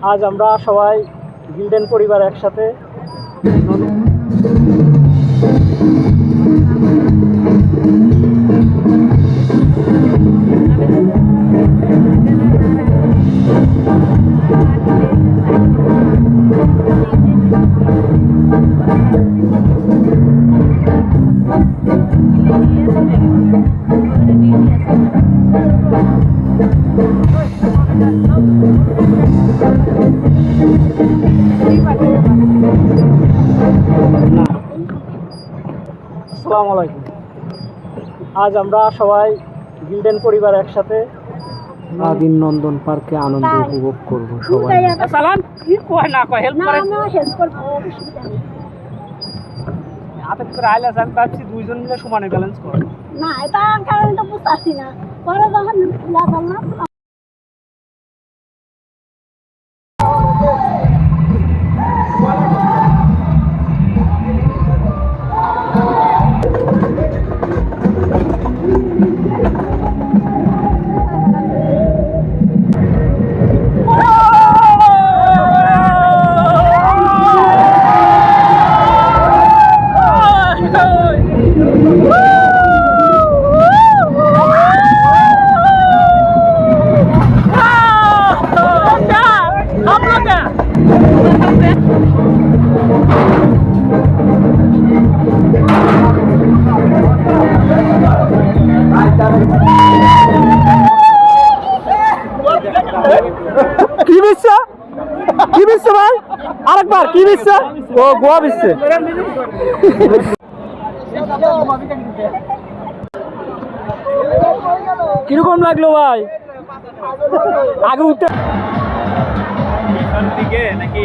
আজ আমরা সবাই গিল্ডেন পরিবার একসাথে আসসালামু আলাইকুম। আজ আমরা সবাই গিল্ডেন পরিবার একসাথে আদিন নন্দন পার্কে আনন্দ উপভোগ করব সবাই। চালান কি কয় না কয় হেল্প করে না হেল্প করব অসুবিধা নেই। হাতে করে আইলা আমি ভাবছি দুইজন মিলে সমানে ব্যালেন্স করে না এটা কারণ তো বুঝতাছি না পরে যখন লাগাল না কি বিচ্ছে ভাই আরেকবার কি বিচ্ছে ও গোয়া বিচ্ছে কিরকম লাগলো ভাই আগে উঠতে নাকি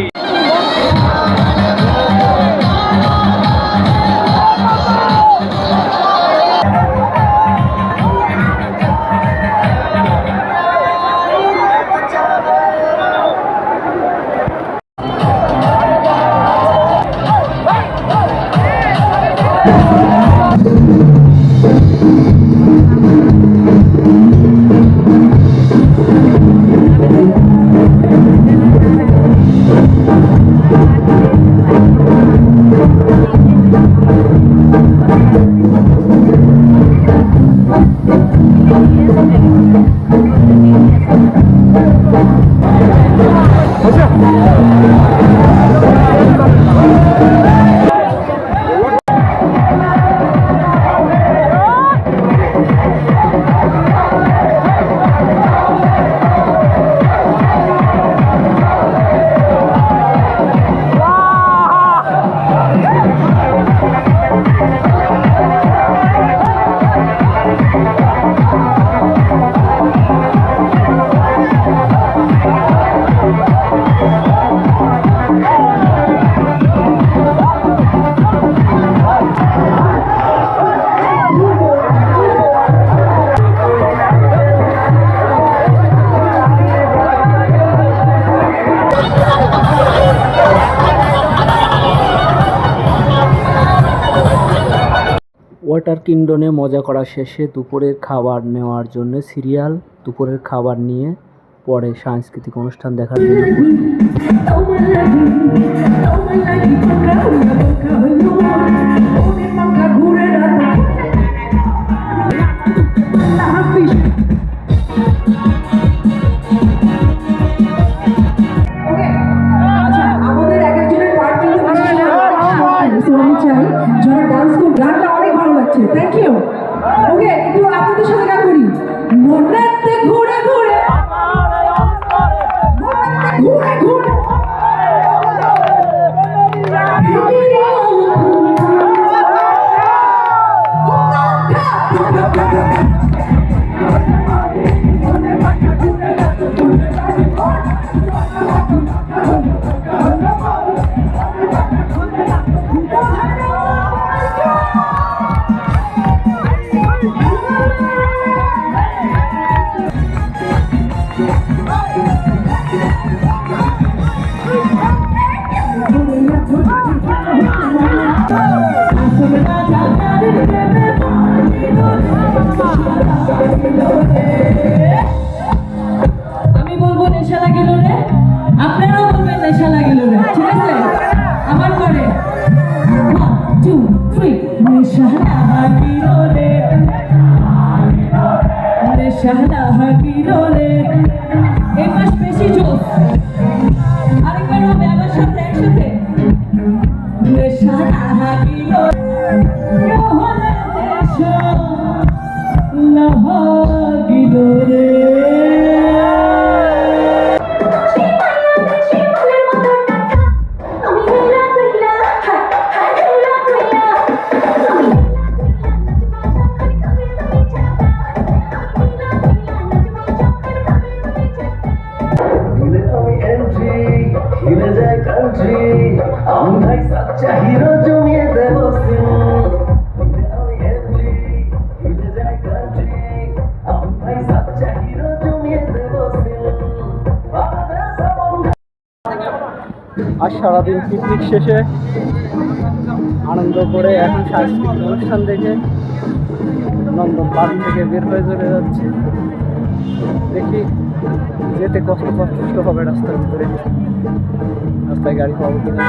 ওয়াটার কিংডমে মজা করা শেষে দুপুরের খাবার নেওয়ার জন্য সিরিয়াল দুপুরের খাবার নিয়ে পরে সাংস্কৃতিক অনুষ্ঠান দেখার জন্য থ্যাংক ইউ। ওকে একটু আপনাদের সাথে গান করি। মনেতে ঘুরে ঘুরে ঘুরে ঘুরে আমি বলবো নেশা লাগিল রে আপনারা বেশি জোস। আরেকবার হবে আমার সাথে একসাথে। নেশা লাগিল কেহলে নেশা লাগিল রে। দিলে আমি এন্ট্রি হিলে যায় কান্ট্রি আমি ভাই সাচ্চা হিরো জমিয়ে দেব সিন দিলে আমি এন্ট্রি হিলে যায় কান্ট্রি আমি ভাই সাচ্চা হিরো জমিয়ে দেব সিন আর সারাদিন পিকনিক শেষে আনন্দ করে এখন সাংস্কৃতিক অনুষ্ঠান দেখে নন্দন পার্ক থেকে বের হয়ে চলে যাচ্ছে। দেখি যেতে কষ্ট হবে রাস্তার ভিতরে, রাস্তায় গাড়ি পাবো কিনা।